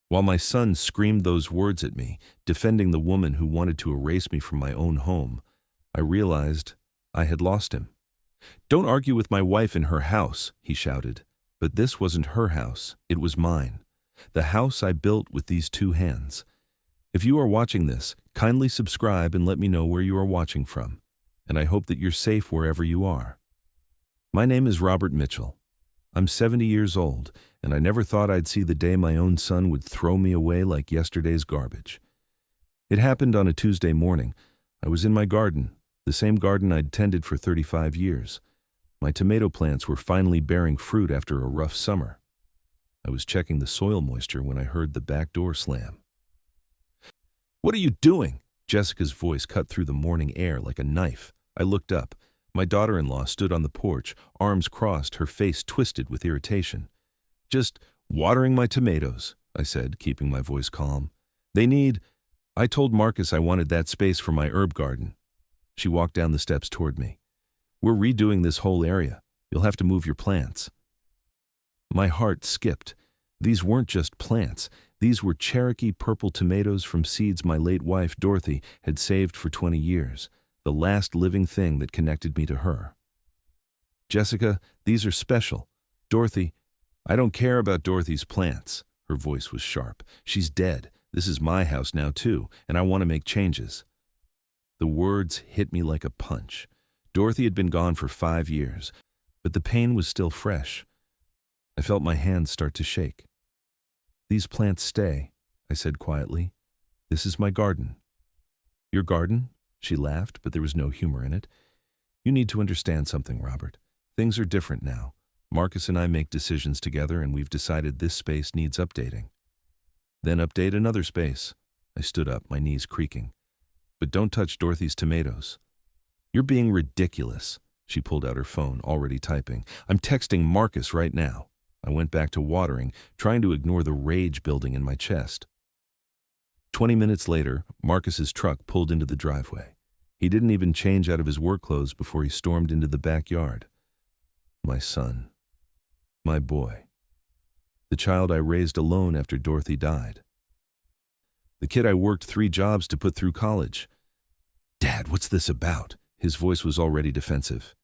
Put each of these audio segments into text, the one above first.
While my son screamed those words at me, defending the woman who wanted to erase me from my own home, I realized I had lost him. "Don't argue with my wife in her house," he shouted. But this wasn't her house, it was mine. The house I built with these two hands. If you are watching this, kindly subscribe and let me know where you are watching from. And I hope that you're safe wherever you are. My name is Robert Mitchell. I'm 70 years old, and I never thought I'd see the day my own son would throw me away like yesterday's garbage. It happened on a Tuesday morning. I was in my garden, the same garden I'd tended for 35 years. My tomato plants were finally bearing fruit after a rough summer. I was checking the soil moisture when I heard the back door slam. "What are you doing?" Jessica's voice cut through the morning air like a knife. I looked up. My daughter-in-law stood on the porch, arms crossed, her face twisted with irritation. "Just watering my tomatoes," I said, keeping my voice calm. I told Marcus I wanted that space for my herb garden." She walked down the steps toward me. "We're redoing this whole area. You'll have to move your plants." My heart skipped. These weren't just plants. These were Cherokee purple tomatoes from seeds my late wife, Dorothy, had saved for 20 years, the last living thing that connected me to her. "Jessica, these are special. Dorothy, I don't care about Dorothy's plants." Her voice was sharp. "She's dead. This is my house now too, and I want to make changes." The words hit me like a punch. Dorothy had been gone for 5 years, but the pain was still fresh. I felt my hands start to shake. "These plants stay," I said quietly. "This is my garden." "Your garden?" She laughed, but there was no humor in it. "You need to understand something, Robert. Things are different now. Marcus and I make decisions together, and we've decided this space needs updating." "Then update another space." I stood up, my knees creaking. "But don't touch Dorothy's tomatoes." "You're being ridiculous." She pulled out her phone, already typing. "I'm texting Marcus right now." I went back to watering, trying to ignore the rage building in my chest. 20 minutes later, Marcus's truck pulled into the driveway. He didn't even change out of his work clothes before he stormed into the backyard. My son. My boy. The child I raised alone after Dorothy died. The kid I worked 3 jobs to put through college. "Dad, what's this about?" His voice was already defensive.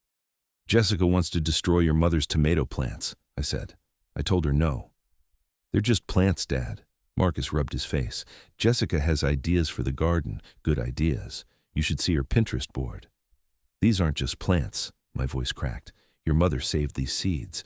"Jessica wants to destroy your mother's tomato plants," I said. I told her no. "They're just plants, Dad." Marcus rubbed his face. "Jessica has ideas for the garden, good ideas. You should see her Pinterest board." "These aren't just plants," my voice cracked. "Your mother saved these seeds.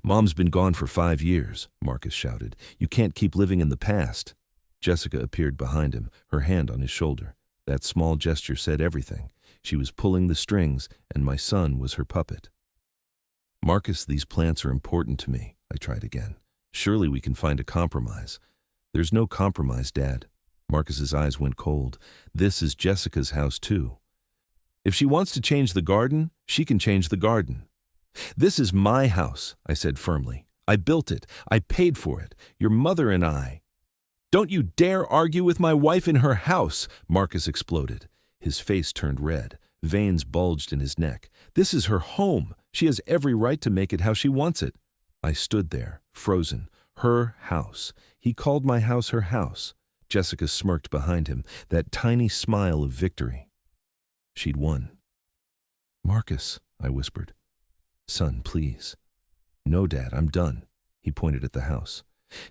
Mom's been gone for 5 years, Marcus shouted. "You can't keep living in the past." Jessica appeared behind him, her hand on his shoulder. That small gesture said everything. She was pulling the strings, and my son was her puppet. "Marcus, these plants are important to me," I tried again. "Surely we can find a compromise." "There's no compromise, Dad." Marcus's eyes went cold. "This is Jessica's house too. If she wants to change the garden, she can change the garden." "This is my house," I said firmly. "I built it. I paid for it. Your mother and I." "Don't you dare argue with my wife in her house," Marcus exploded. His face turned red. Veins bulged in his neck. "This is her home. She has every right to make it how she wants it." I stood there, frozen. Her house. He called my house her house. Jessica smirked behind him, that tiny smile of victory. She'd won. "Marcus," I whispered. "Son, please." "No, Dad, I'm done." He pointed at the house.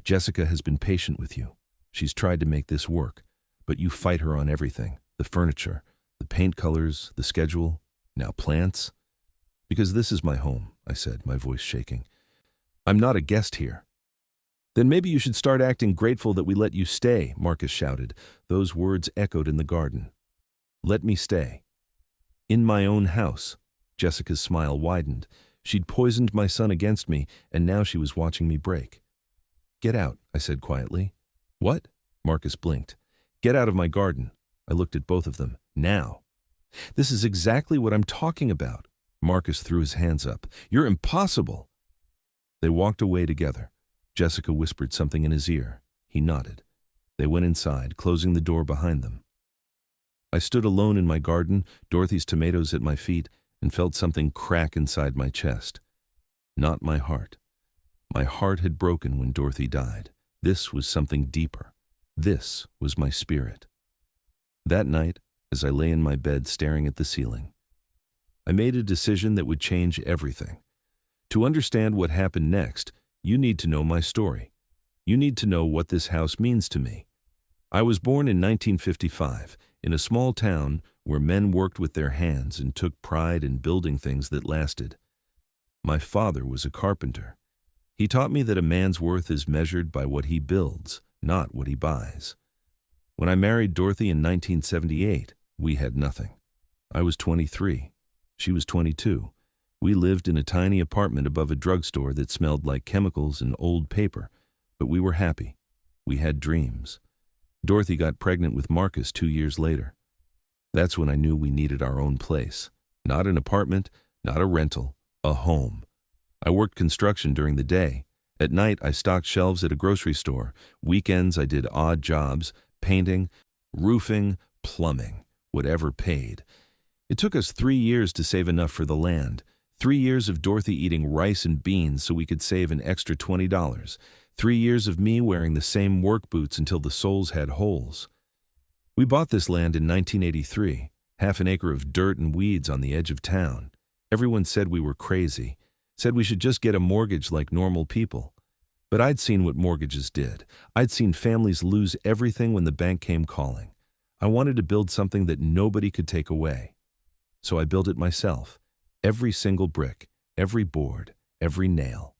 "Jessica has been patient with you. She's tried to make this work, but you fight her on everything. The furniture, the paint colors, the schedule, now plants." "Because this is my home," I said, my voice shaking. "I'm not a guest here." "Then maybe you should start acting grateful that we let you stay," Marcus shouted. Those words echoed in the garden. "Let me stay." "In my own house." Jessica's smile widened. She'd poisoned my son against me, and now she was watching me break. "Get out," I said quietly. "What?" Marcus blinked. "Get out of my garden." I looked at both of them. "Now." "This is exactly what I'm talking about." Marcus threw his hands up. "You're impossible." They walked away together. Jessica whispered something in his ear. He nodded. They went inside, closing the door behind them. I stood alone in my garden, Dorothy's tomatoes at my feet, and felt something crack inside my chest. Not my heart. My heart had broken when Dorothy died. This was something deeper. This was my spirit. That night, as I lay in my bed staring at the ceiling, I made a decision that would change everything. To understand what happened next, you need to know my story. You need to know what this house means to me. I was born in 1955 in a small town where men worked with their hands and took pride in building things that lasted. My father was a carpenter. He taught me that a man's worth is measured by what he builds, not what he buys. When I married Dorothy in 1978, we had nothing. I was 23. She was 22. We lived in a tiny apartment above a drugstore that smelled like chemicals and old paper, but we were happy. We had dreams. Dorothy got pregnant with Marcus 2 years later. That's when I knew we needed our own place. Not an apartment, not a rental, a home. I worked construction during the day. At night, I stocked shelves at a grocery store. Weekends, I did odd jobs, painting, roofing, plumbing, whatever paid. It took us 3 years to save enough for the land. 3 years of Dorothy eating rice and beans so we could save an extra $20. 3 years of me wearing the same work boots until the soles had holes. We bought this land in 1983, half an acre of dirt and weeds on the edge of town. Everyone said we were crazy, said we should just get a mortgage like normal people. But I'd seen what mortgages did. I'd seen families lose everything when the bank came calling. I wanted to build something that nobody could take away. So I built it myself. Every single brick, every board, every nail.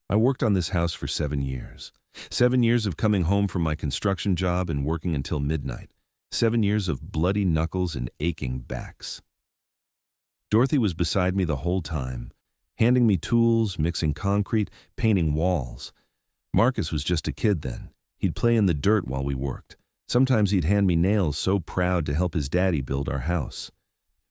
I worked on this house for 7 years. 7 years of coming home from my construction job and working until midnight. 7 years of bloody knuckles and aching backs. Dorothy was beside me the whole time, handing me tools, mixing concrete, painting walls. Marcus was just a kid then. He'd play in the dirt while we worked. Sometimes he'd hand me nails, so proud to help his daddy build our house.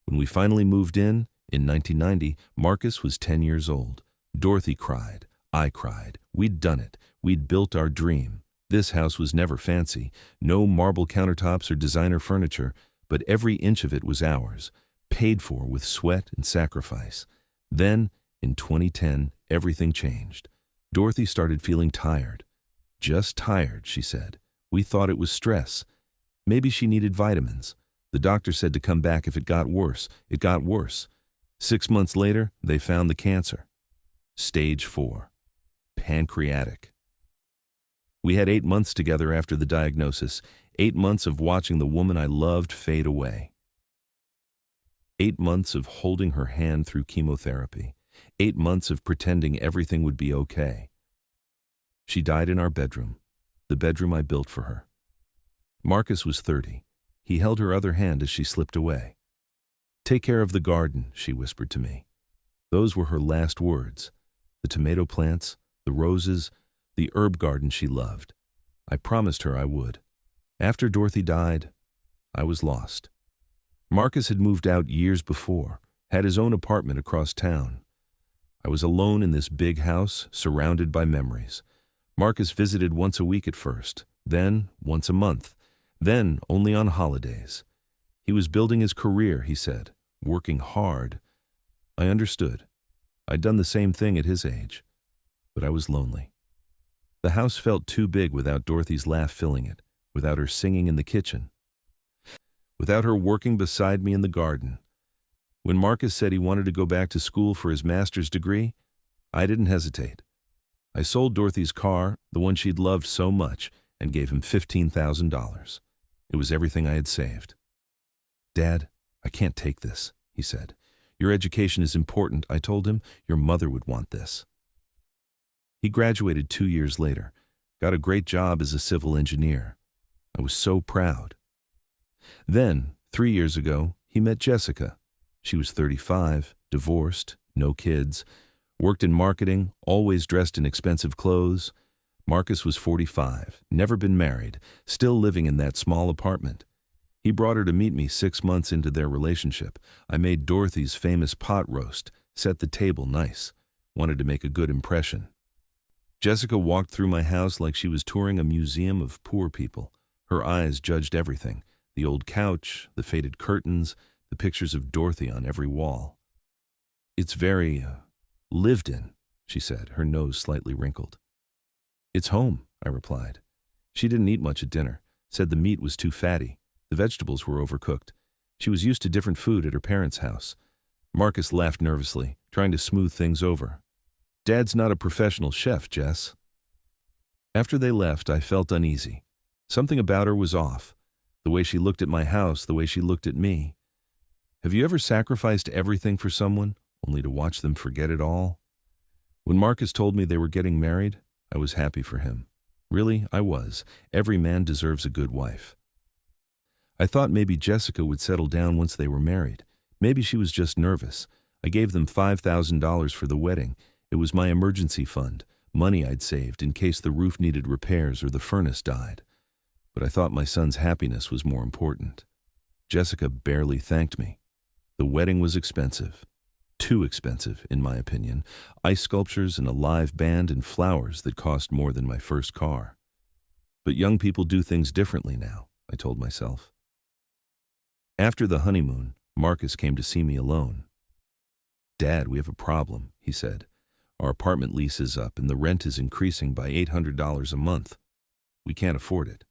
When we finally moved in 1990, Marcus was 10 years old. Dorothy cried. I cried. We'd done it. We'd built our dream. This house was never fancy, no marble countertops or designer furniture, but every inch of it was ours, paid for with sweat and sacrifice. Then, in 2010, everything changed. Dorothy started feeling tired. Just tired, she said. We thought it was stress. Maybe she needed vitamins. The doctor said to come back if it got worse. It got worse. 6 months later, they found the cancer. Stage 4. Pancreatic. We had 8 months together after the diagnosis, 8 months of watching the woman I loved fade away. 8 months of holding her hand through chemotherapy. 8 months of pretending everything would be okay. She died in our bedroom, the bedroom I built for her. Marcus was 30. He held her other hand as she slipped away. "Take care of the garden," she whispered to me. Those were her last words. The tomato plants, the roses, the herb garden she loved. I promised her I would. After Dorothy died, I was lost. Marcus had moved out years before, had his own apartment across town. I was alone in this big house, surrounded by memories. Marcus visited once a week at first, then once a month, then only on holidays. He was building his career, he said, working hard. I understood. I'd done the same thing at his age, but I was lonely. The house felt too big without Dorothy's laugh filling it, without her singing in the kitchen, without her working beside me in the garden. When Marcus said he wanted to go back to school for his master's degree, I didn't hesitate. I sold Dorothy's car, the one she'd loved so much, and gave him $15,000. It was everything I had saved. "Dad, I can't take this," he said. "Your education is important," I told him. "Your mother would want this." He graduated 2 years later, got a great job as a civil engineer. I was so proud. Then, 3 years ago, he met Jessica. She was 35, divorced, no kids, worked in marketing, always dressed in expensive clothes. Marcus was 45, never been married, still living in that small apartment. He brought her to meet me 6 months into their relationship. I made Dorothy's famous pot roast, set the table nice, wanted to make a good impression. Jessica walked through my house like she was touring a museum of poor people. Her eyes judged everything, the old couch, the faded curtains, the pictures of Dorothy on every wall. "It's very lived in," she said, her nose slightly wrinkled. It's home, I replied. She didn't eat much at dinner, said the meat was too fatty, the vegetables were overcooked. She was used to different food at her parents' house. Marcus laughed nervously, trying to smooth things over. Dad's not a professional chef, Jess. After they left, I felt uneasy. Something about her was off. The way she looked at my house, the way she looked at me. Have you ever sacrificed everything for someone, only to watch them forget it all? When Marcus told me they were getting married, I was happy for him. Really, I was. Every man deserves a good wife. I thought maybe Jessica would settle down once they were married. Maybe she was just nervous. I gave them $5,000 for the wedding. It was my emergency fund, money I'd saved in case the roof needed repairs or the furnace died. But I thought my son's happiness was more important. Jessica barely thanked me. The wedding was expensive. Too expensive, in my opinion. Ice sculptures and a live band and flowers that cost more than my first car. But young people do things differently now, I told myself. After the honeymoon, Marcus came to see me alone. Dad, we have a problem, he said. Our apartment lease is up and the rent is increasing by $800 a month. We can't afford it.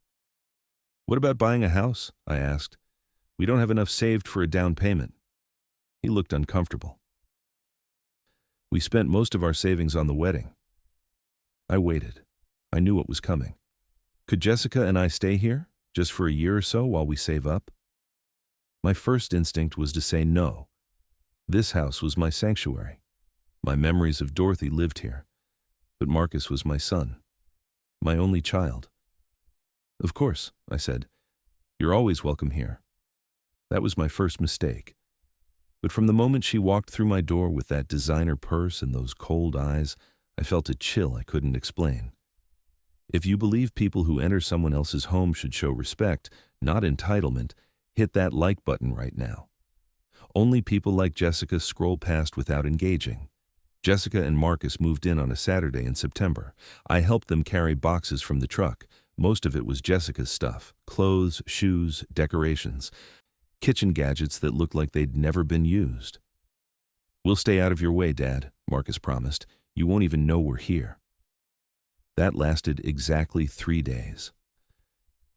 What about buying a house? I asked. We don't have enough saved for a down payment. He looked uncomfortable. We spent most of our savings on the wedding. I waited. I knew what was coming. Could Jessica and I stay here, just for a year or so while we save up? My first instinct was to say no. This house was my sanctuary. My memories of Dorothy lived here. But Marcus was my son, my only child. Of course, I said. You're always welcome here. That was my first mistake. But from the moment she walked through my door with that designer purse and those cold eyes, I felt a chill I couldn't explain. If you believe people who enter someone else's home should show respect, not entitlement, hit that like button right now. Only people like Jessica scroll past without engaging. Jessica and Marcus moved in on a Saturday in September. I helped them carry boxes from the truck. Most of it was Jessica's stuff: clothes, shoes, decorations, kitchen gadgets that looked like they'd never been used. We'll stay out of your way, Dad, Marcus promised. You won't even know we're here. That lasted exactly 3 days.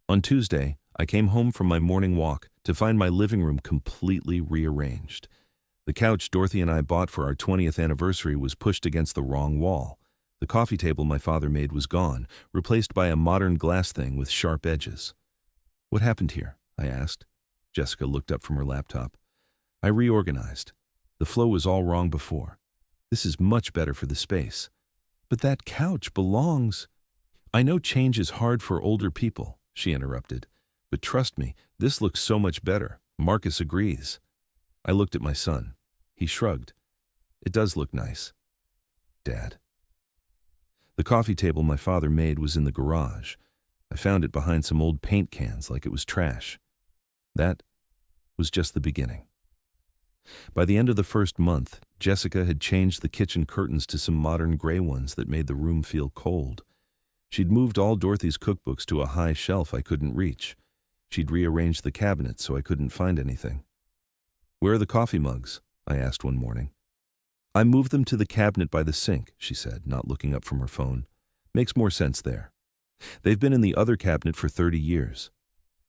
On Tuesday, I came home from my morning walk to find my living room completely rearranged. The couch Dorothy and I bought for our 20th anniversary was pushed against the wrong wall. The coffee table my father made was gone, replaced by a modern glass thing with sharp edges. What happened here? I asked. Jessica looked up from her laptop. I reorganized. The flow was all wrong before. This is much better for the space. But that couch belongs. I know change is hard for older people, she interrupted. But trust me, this looks so much better. Marcus agrees. I looked at my son. He shrugged. It does look nice. Dad. The coffee table my father made was in the garage. I found it behind some old paint cans like it was trash. That was just the beginning. By the end of the first month, Jessica had changed the kitchen curtains to some modern gray ones that made the room feel cold. She'd moved all Dorothy's cookbooks to a high shelf I couldn't reach. She'd rearranged the cabinets so I couldn't find anything. Where are the coffee mugs? I asked one morning. I moved them to the cabinet by the sink, she said, not looking up from her phone. Makes more sense there. They've been in the other cabinet for 30 years.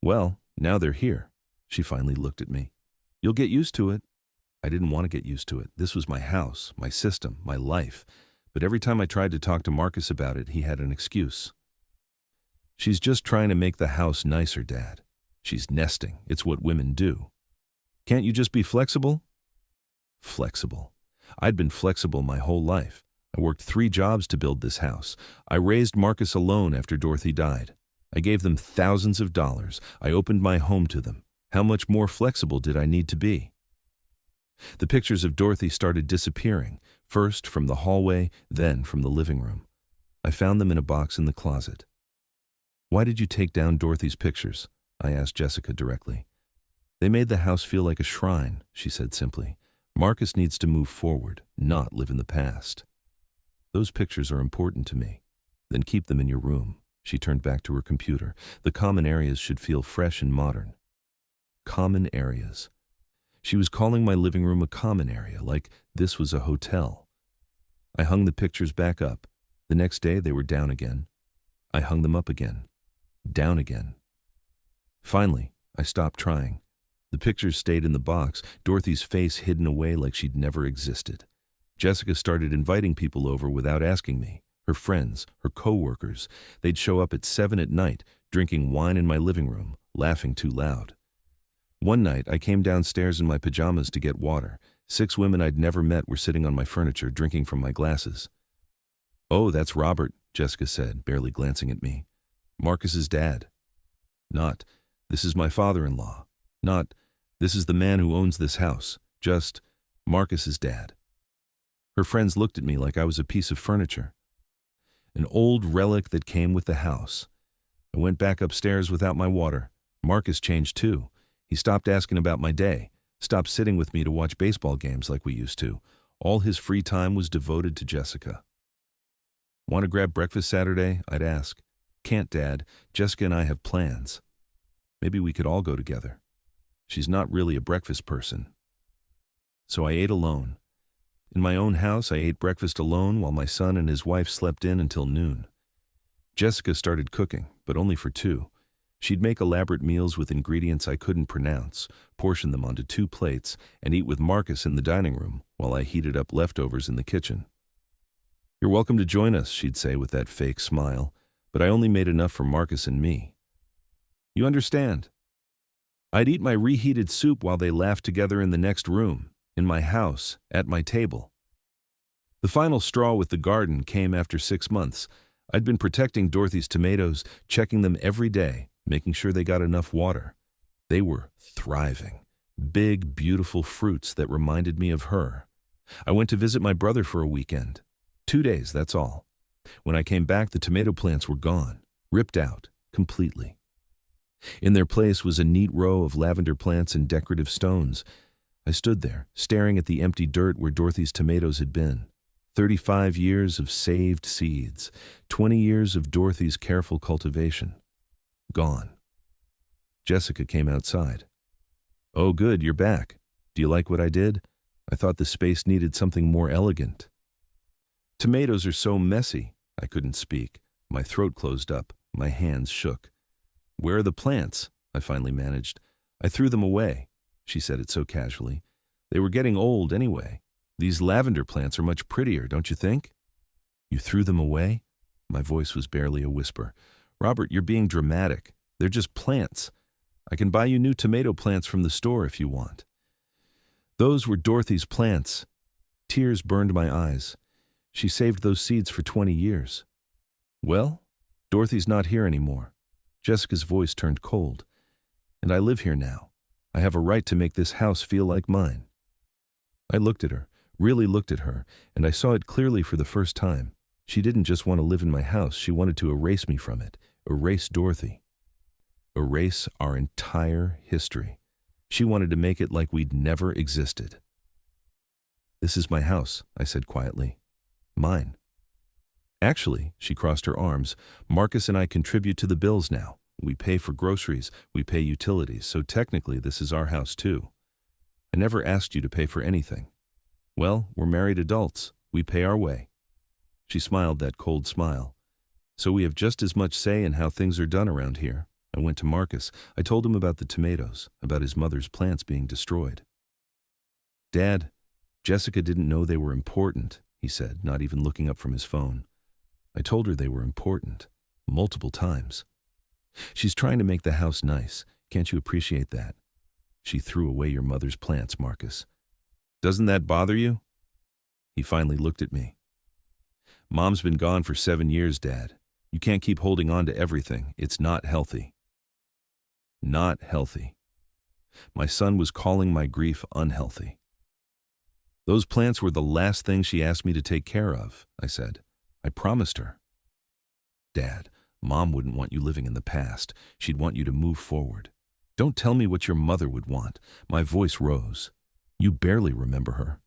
Well, now they're here. She finally looked at me. You'll get used to it. I didn't want to get used to it. This was my house, my system, my life. But every time I tried to talk to Marcus about it, he had an excuse. She's just trying to make the house nicer, Dad. She's nesting. It's what women do. Can't you just be flexible? Flexible. I'd been flexible my whole life. I worked 3 jobs to build this house. I raised Marcus alone after Dorothy died. I gave them thousands of dollars. I opened my home to them. How much more flexible did I need to be? The pictures of Dorothy started disappearing, first from the hallway, then from the living room. I found them in a box in the closet. Why did you take down Dorothy's pictures? I asked Jessica directly. They made the house feel like a shrine, she said simply. Marcus needs to move forward, not live in the past. Those pictures are important to me. Then keep them in your room. She turned back to her computer. The common areas should feel fresh and modern. Common areas. She was calling my living room a common area, like this was a hotel. I hung the pictures back up. The next day they were down again. I hung them up again, down again. Finally, I stopped trying. The pictures stayed in the box, Dorothy's face hidden away like she'd never existed. Jessica started inviting people over without asking me. Her friends, her co-workers. They'd show up at 7 at night, drinking wine in my living room, laughing too loud. One night, I came downstairs in my pajamas to get water. 6 women I'd never met were sitting on my furniture, drinking from my glasses. "Oh, that's Robert," Jessica said, barely glancing at me. "Marcus's dad." Not, "This is my father-in-law." Not, "This is the man who owns this house." Just, "Marcus's dad." Her friends looked at me like I was a piece of furniture, an old relic that came with the house. I went back upstairs without my water. Marcus changed too. He stopped asking about my day, stopped sitting with me to watch baseball games like we used to. All his free time was devoted to Jessica. "Want to grab breakfast Saturday?" I'd ask. "Can't, Dad. Jessica and I have plans." "Maybe we could all go together." "She's not really a breakfast person." So I ate alone. In my own house, I ate breakfast alone while my son and his wife slept in until noon. Jessica started cooking, but only for 2. She'd make elaborate meals with ingredients I couldn't pronounce, portion them onto 2 plates, and eat with Marcus in the dining room while I heated up leftovers in the kitchen. "You're welcome to join us," she'd say with that fake smile, but I only made enough for Marcus and me. You understand? I'd eat my reheated soup while they laughed together in the next room, in my house, at my table. The final straw with the garden came after 6 months. I'd been protecting Dorothy's tomatoes, checking them every day, making sure they got enough water. They were thriving. Big, beautiful fruits that reminded me of her. I went to visit my brother for a weekend. 2 days, that's all. When I came back, the tomato plants were gone, ripped out, completely. In their place was a neat row of lavender plants and decorative stones. I stood there, staring at the empty dirt where Dorothy's tomatoes had been. 35 years of saved seeds, 20 years of Dorothy's careful cultivation. Gone. Jessica came outside. "Oh, good, you're back. Do you like what I did? I thought the space needed something more elegant." "Tomatoes are so messy." I couldn't speak. My throat closed up. My hands shook. "Where are the plants?" I finally managed. "I threw them away." She said it so casually. "They were getting old anyway. These lavender plants are much prettier, don't you think?" "You threw them away?" My voice was barely a whisper. "Robert, you're being dramatic. They're just plants. I can buy you new tomato plants from the store if you want." Those were Dorothy's plants. Tears burned my eyes. She saved those seeds for 20 years. "Well, Dorothy's not here anymore." Jessica's voice turned cold. "And I live here now. I have a right to make this house feel like mine." I looked at her, really looked at her, and I saw it clearly for the first time. She didn't just want to live in my house, she wanted to erase me from it, erase Dorothy. Erase our entire history. She wanted to make it like we'd never existed. "This is my house," I said quietly. "Mine." "Actually," she crossed her arms, "Marcus and I contribute to the bills now. We pay for groceries, we pay utilities, so technically this is our house too. I never asked you to pay for anything. Well, we're married adults. We pay our way." She smiled that cold smile. "So we have just as much say in how things are done around here." I went to Marcus. I told him about the tomatoes, about his mother's plants being destroyed. "Dad, Jessica didn't know they were important," he said, not even looking up from his phone. "I told her they were important, multiple times. She's trying to make the house nice. Can't you appreciate that? She threw away your mother's plants, Marcus. Doesn't that bother you?" He finally looked at me. "Mom's been gone for 7 years, Dad. You can't keep holding on to everything. It's not healthy." Not healthy. My son was calling my grief unhealthy. "Those plants were the last thing she asked me to take care of," I said. "I promised her." "Dad, Mom wouldn't want you living in the past. She'd want you to move forward. Don't tell me what your mother would want." My voice rose. "You barely remember her."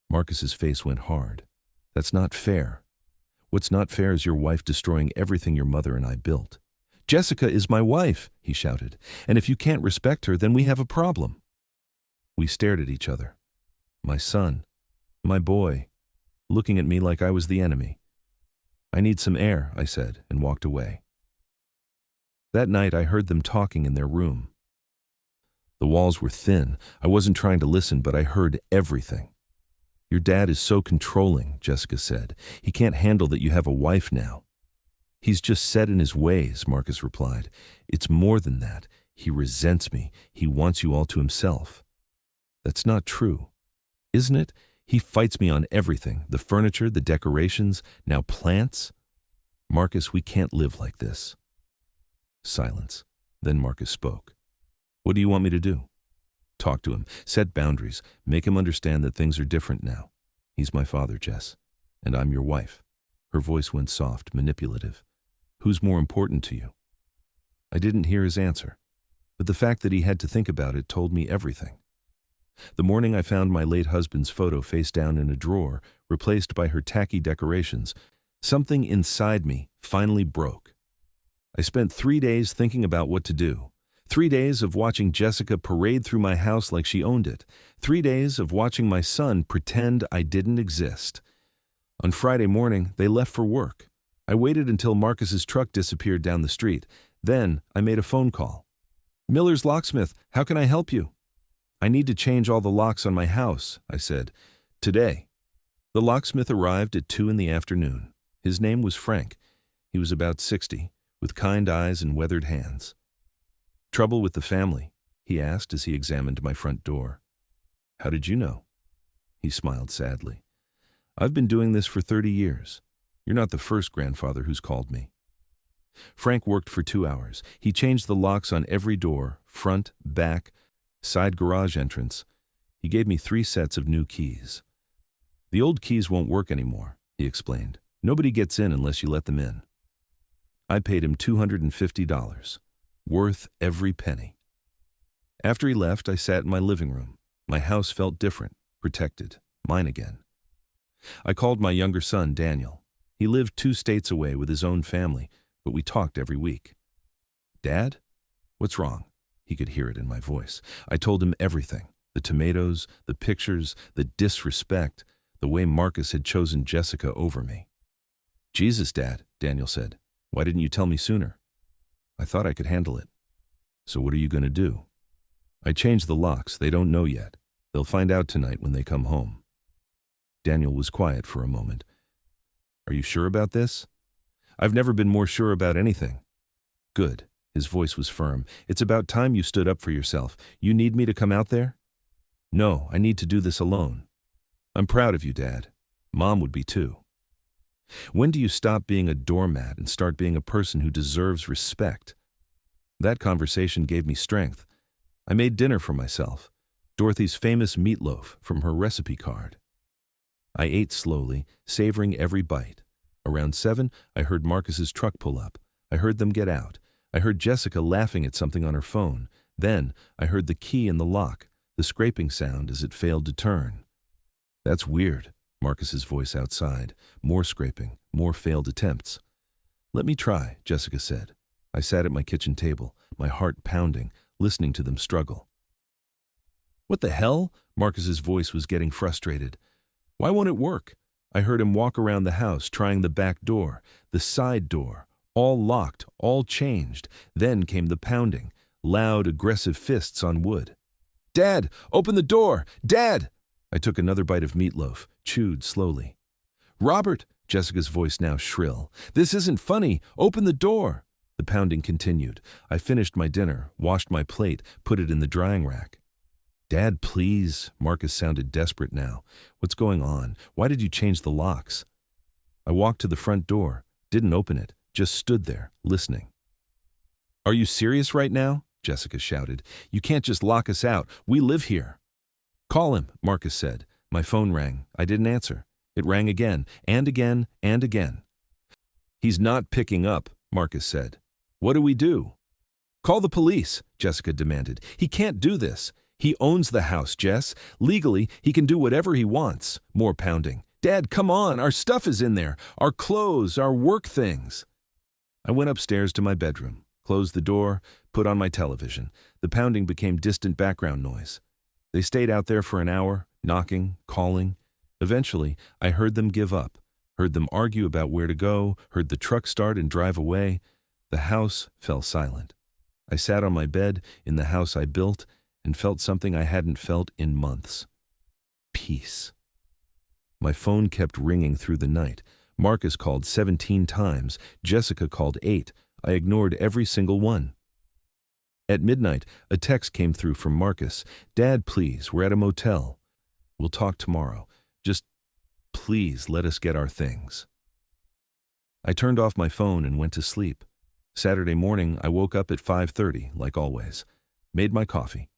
Marcus's face went hard. "That's not fair. What's not fair is your wife destroying everything your mother and I built." "Jessica is my wife," he shouted, "and if you can't respect her, then we have a problem." We stared at each other. My son, my boy, looking at me like I was the enemy. I need some air, I said, and walked away. That night I heard them talking in their room. The walls were thin. I wasn't trying to listen, but I heard everything. Your dad is so controlling, Jessica said. He can't handle that you have a wife now. He's just set in his ways, Marcus replied. It's more than that. He resents me. He wants you all to himself. That's not true, isn't it? He fights me on everything, the furniture, the decorations, now plants. Marcus, we can't live like this. Silence. Then Marcus spoke. What do you want me to do? Talk to him, set boundaries, make him understand that things are different now. He's my father, Jess, and I'm your wife. Her voice went soft, manipulative. Who's more important to you? I didn't hear his answer, but the fact that he had to think about it told me everything. The morning I found my late husband's photo face down in a drawer, replaced by her tacky decorations, something inside me finally broke. I spent 3 days thinking about what to do. 3 days of watching Jessica parade through my house like she owned it. 3 days of watching my son pretend I didn't exist. On Friday morning, they left for work. I waited until Marcus's truck disappeared down the street. Then I made a phone call. Miller's locksmith, how can I help you? I need to change all the locks on my house, I said. Today. The locksmith arrived at 2 in the afternoon. His name was Frank. He was about 60, with kind eyes and weathered hands. Trouble with the family? He asked as he examined my front door. How did you know? He smiled sadly. I've been doing this for 30 years. You're not the first grandfather who's called me. Frank worked for 2 hours. He changed the locks on every door, front, back, side garage entrance. He gave me 3 sets of new keys. The old keys won't work anymore, he explained. Nobody gets in unless you let them in. I paid him $250, worth every penny. After he left, I sat in my living room. My house felt different, protected, mine again. I called my younger son, Daniel. He lived 2 states away with his own family, but we talked every week. Dad? What's wrong? He could hear it in my voice. I told him everything. The tomatoes, the pictures, the disrespect, the way Marcus had chosen Jessica over me. Jesus, Dad, Daniel said. Why didn't you tell me sooner? I thought I could handle it. So what are you going to do? I changed the locks. They don't know yet. They'll find out tonight when they come home. Daniel was quiet for a moment. Are you sure about this? I've never been more sure about anything. Good. His voice was firm. It's about time you stood up for yourself. You need me to come out there? No, I need to do this alone. I'm proud of you, Dad. Mom would be too. When do you stop being a doormat and start being a person who deserves respect? That conversation gave me strength. I made dinner for myself. Dorothy's famous meatloaf from her recipe card. I ate slowly, savoring every bite. Around 7, I heard Marcus's truck pull up. I heard them get out. I heard Jessica laughing at something on her phone. Then I heard the key in the lock, the scraping sound as it failed to turn. That's weird, Marcus's voice outside. More scraping, more failed attempts. Let me try, Jessica said. I sat at my kitchen table, my heart pounding, listening to them struggle. What the hell? Marcus's voice was getting frustrated. Why won't it work? I heard him walk around the house, trying the back door, the side door, all locked, all changed. Then came the pounding, loud, aggressive fists on wood. Dad, open the door! Dad! I took another bite of meatloaf, chewed slowly. Robert, Jessica's voice now shrill. This isn't funny. Open the door. The pounding continued. I finished my dinner, washed my plate, put it in the drying rack. Dad, please. Marcus sounded desperate now. What's going on? Why did you change the locks? I walked to the front door, didn't open it, just stood there, listening. Are you serious right now? Jessica shouted. You can't just lock us out. We live here. Call him, Marcus said. My phone rang. I didn't answer. It rang again, and again, and again. He's not picking up, Marcus said. What do we do? Call the police, Jessica demanded. He can't do this. He owns the house, Jess. Legally, he can do whatever he wants. More pounding. Dad, come on. Our stuff is in there. Our clothes, our work things. I went upstairs to my bedroom, closed the door, put on my television. The pounding became distant background noise. They stayed out there for an hour, knocking, calling. Eventually, I heard them give up, Heard them argue about where to go, heard the truck start and drive away. The house fell silent. I sat on my bed in the house I built and felt something I hadn't felt in months. Peace. My phone kept ringing through the night. Marcus called 17 times. Jessica called 8. I ignored every single one. At midnight, a text came through from Marcus. "Dad, please, we're at a motel. We'll talk tomorrow. Just please let us get our things." I turned off my phone and went to sleep. Saturday morning, I woke up at 5:30, like always. Made my coffee.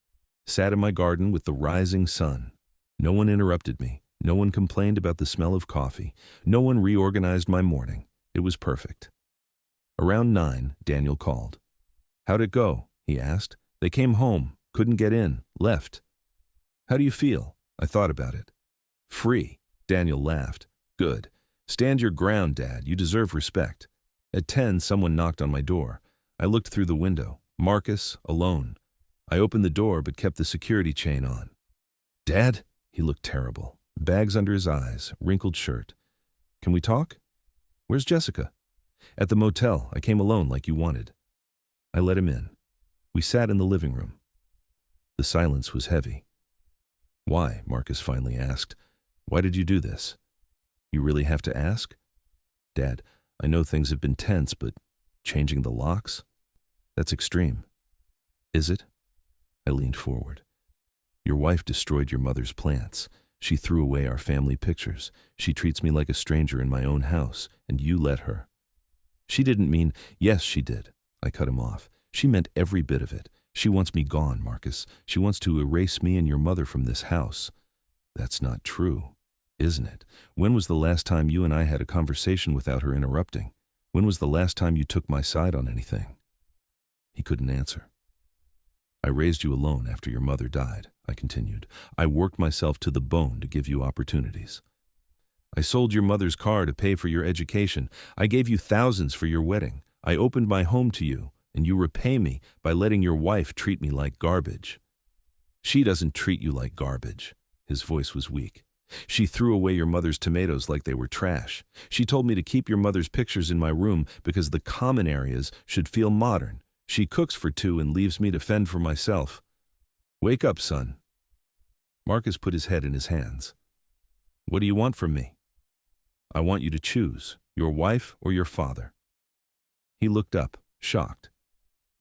Sat in my garden with the rising sun. No one interrupted me. No one complained about the smell of coffee. No one reorganized my morning. It was perfect. Around 9, Daniel called. "How'd it go?" he asked. "They came home, couldn't get in, left." "How do you feel?" I thought about it. "Free," Daniel laughed. "Good. Stand your ground, Dad. You deserve respect." At 10, someone knocked on my door. I looked through the window. Marcus, alone. I opened the door but kept the security chain on. "Dad?" He looked terrible. Bags under his eyes, wrinkled shirt. "Can we talk?" "Where's Jessica?" "At the motel. I came alone like you wanted." I let him in. We sat in the living room. The silence was heavy. "Why?" Marcus finally asked. "Why did you do this?" "You really have to ask?" "Dad, I know things have been tense, but changing the locks? That's extreme." "Is it?" I leaned forward. "Your wife destroyed your mother's plants. She threw away our family pictures. She treats me like a stranger in my own house, and you let her." "She didn't mean—" "Yes, she did." I cut him off. "She meant every bit of it. She wants me gone, Marcus. She wants to erase me and your mother from this house." "That's not true, isn't it? When was the last time you and I had a conversation without her interrupting? When was the last time you took my side on anything?" He couldn't answer. "I raised you alone after your mother died," I continued. "I worked myself to the bone to give you opportunities. I sold your mother's car to pay for your education. I gave you thousands for your wedding. I opened my home to you, and you repay me by letting your wife treat me like garbage." "She doesn't treat you like garbage." His voice was weak. "She threw away your mother's tomatoes like they were trash. She told me to keep your mother's pictures in my room because the common areas should feel modern. She cooks for two and leaves me to fend for myself. Wake up, son." Marcus put his head in his hands. "What do you want from me?" "I want you to choose, your wife or your father." He looked up, shocked.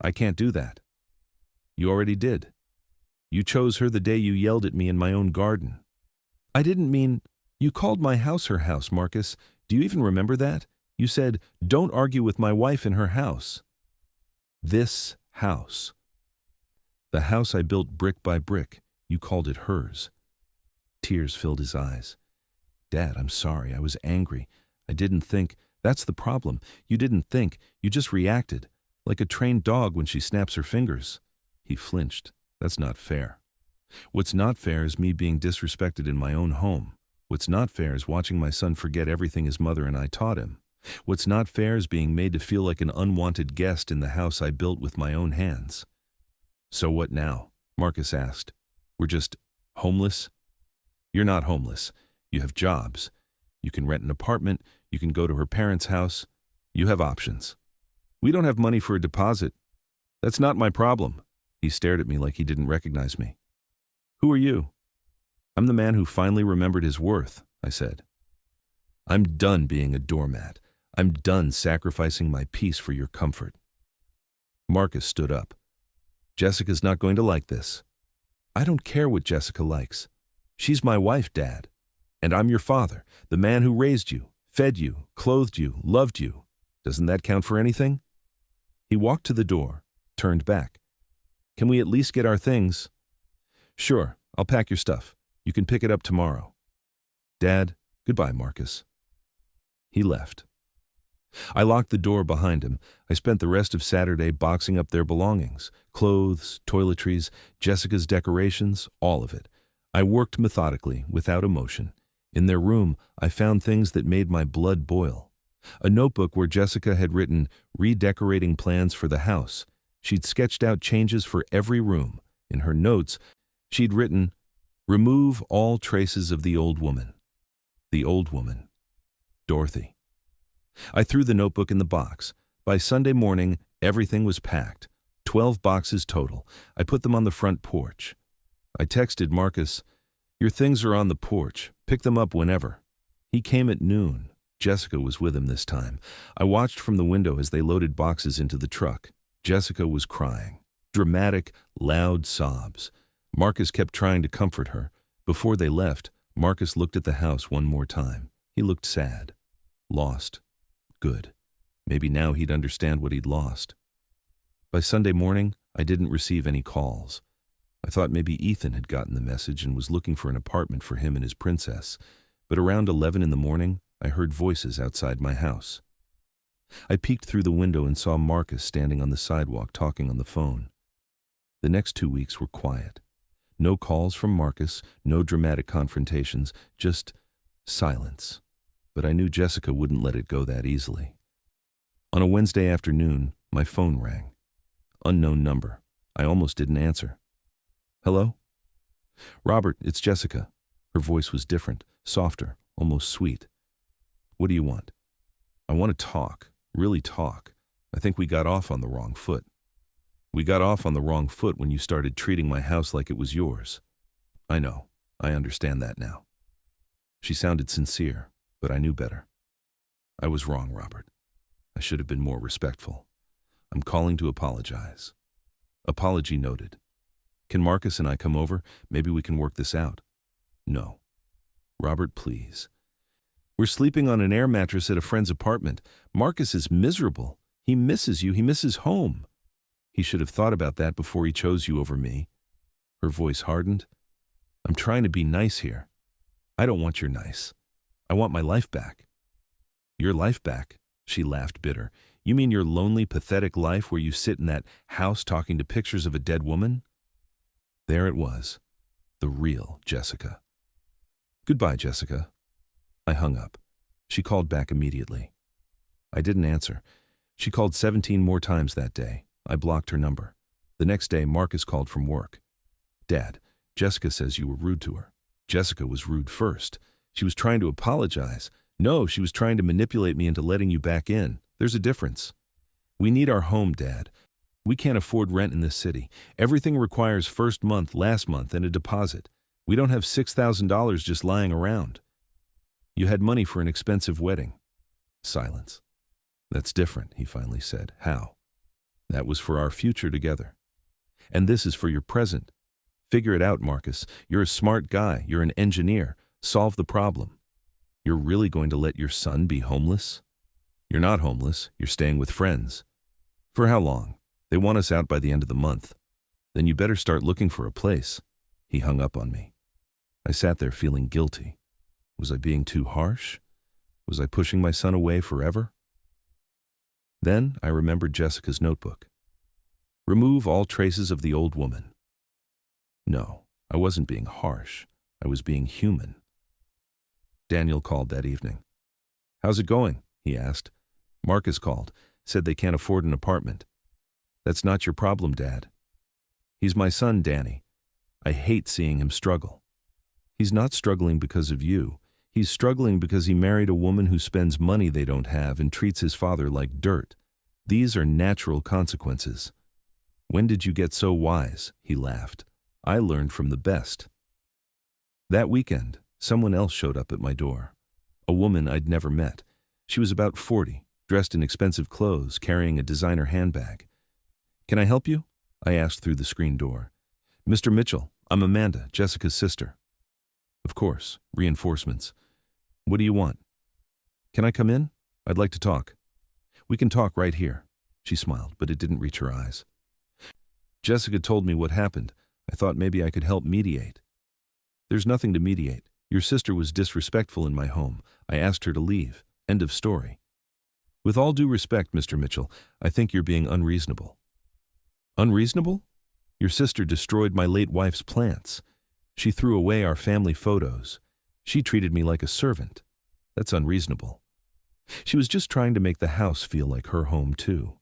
"I can't do that." "You already did. You chose her the day you yelled at me in my own garden." "I didn't mean—" "You called my house her house, Marcus. Do you even remember that? You said, 'Don't argue with my wife in her house.'" "This house. The house I built brick by brick. You called it hers." Tears filled his eyes. "Dad, I'm sorry. I was angry. I didn't think. That's the problem. You didn't think. You just reacted. Like a trained dog when she snaps her fingers." He flinched. "That's not fair. What's not fair is me being disrespected in my own home. What's not fair is watching my son forget everything his mother and I taught him. What's not fair is being made to feel like an unwanted guest in the house I built with my own hands." "So what now?" Marcus asked. "We're just homeless?" "You're not homeless. You have jobs. You can rent an apartment. You can go to her parents' house. You have options." "We don't have money for a deposit." "That's not my problem." He stared at me like he didn't recognize me. "Who are you?" "I'm the man who finally remembered his worth," I said. "I'm done being a doormat. I'm done sacrificing my peace for your comfort." Marcus stood up. "Jessica's not going to like this." "I don't care what Jessica likes. She's my wife, Dad. And I'm your father, the man who raised you, fed you, clothed you, loved you. Doesn't that count for anything?" He walked to the door, turned back. "Can we at least get our things?" "Sure, I'll pack your stuff. You can pick it up tomorrow." "Dad, goodbye, Marcus." He left. I locked the door behind him. I spent the rest of Saturday boxing up their belongings, clothes, toiletries, Jessica's decorations, all of it. I worked methodically, without emotion. In their room, I found things that made my blood boil. A notebook where Jessica had written redecorating plans for the house. She'd sketched out changes for every room. In her notes, she'd written, "Remove all traces of the old woman." The old woman. Dorothy. I threw the notebook in the box. By Sunday morning, everything was packed. 12 boxes total. I put them on the front porch. I texted Marcus, "Your things are on the porch. Pick them up whenever." He came at noon. Jessica was with him this time. I watched from the window as they loaded boxes into the truck. Jessica was crying. Dramatic, loud sobs. Marcus kept trying to comfort her. Before they left, Marcus looked at the house one more time. He looked sad. Lost. Good. Maybe now he'd understand what he'd lost. By Sunday morning, I didn't receive any calls. I thought maybe Ethan had gotten the message and was looking for an apartment for him and his princess. But around 11 in the morning, I heard voices outside my house. I peeked through the window and saw Marcus standing on the sidewalk talking on the phone. The next 2 weeks were quiet. No calls from Marcus, no dramatic confrontations, just silence. But I knew Jessica wouldn't let it go that easily. On a Wednesday afternoon, my phone rang. Unknown number. I almost didn't answer. "Hello?" "Robert, it's Jessica." Her voice was different, softer, almost sweet. "What do you want?" "I want to talk, really talk. I think we got off on the wrong foot." "We got off on the wrong foot when you started treating my house like it was yours." "I know. I understand that now." She sounded sincere, but I knew better. "I was wrong, Robert. I should have been more respectful. I'm calling to apologize." "Apology noted. Can Marcus and I come over? Maybe we can work this out." "No." "Robert, please. We're sleeping on an air mattress at a friend's apartment. Marcus is miserable. He misses you. He misses home. He should have thought about that before he chose you over me." Her voice hardened. "I'm trying to be nice here. I don't want your nice. I want my life back." "Your life back?" She laughed bitter. "You mean your lonely, pathetic life where you sit in that house talking to pictures of a dead woman?" There it was. The real Jessica. "Goodbye, Jessica." I hung up. She called back immediately. I didn't answer. She called 17 more times that day. I blocked her number. The next day, Marcus called from work. "Dad, Jessica says you were rude to her." "Jessica was rude first. She was trying to apologize." "No, she was trying to manipulate me into letting you back in. There's a difference." "We need our home, Dad. We can't afford rent in this city. Everything requires first month, last month, and a deposit. We don't have $6,000 just lying around." "You had money for an expensive wedding." Silence. "That's different," he finally said. "How?" "That was for our future together. And this is for your present. Figure it out, Marcus. You're a smart guy. You're an engineer. Solve the problem. You're really going to let your son be homeless?" "You're not homeless. You're staying with friends." "For how long?" "They want us out by the end of the month." "Then you better start looking for a place." He hung up on me. I sat there feeling guilty. Was I being too harsh? Was I pushing my son away forever? Then I remembered Jessica's notebook. "Remove all traces of the old woman." No, I wasn't being harsh. I was being human. Daniel called that evening. "How's it going?" he asked. "Marcus called, said they can't afford an apartment." "That's not your problem, Dad." "He's my son, Danny. I hate seeing him struggle." "He's not struggling because of you. He's struggling because he married a woman who spends money they don't have and treats his father like dirt. These are natural consequences." "When did you get so wise?" He laughed. "I learned from the best." That weekend, someone else showed up at my door. A woman I'd never met. She was about 40, dressed in expensive clothes, carrying a designer handbag. "Can I help you?" I asked through the screen door. "Mr. Mitchell, I'm Amanda, Jessica's sister." "Of course, reinforcements. What do you want?" "Can I come in? I'd like to talk." "We can talk right here." She smiled, but it didn't reach her eyes. "Jessica told me what happened. I thought maybe I could help mediate." "There's nothing to mediate. Your sister was disrespectful in my home. I asked her to leave. End of story." "With all due respect, Mr. Mitchell, I think you're being unreasonable." "Unreasonable? Your sister destroyed my late wife's plants. She threw away our family photos. She treated me like a servant. That's unreasonable. She was just trying to make the house feel like her home too."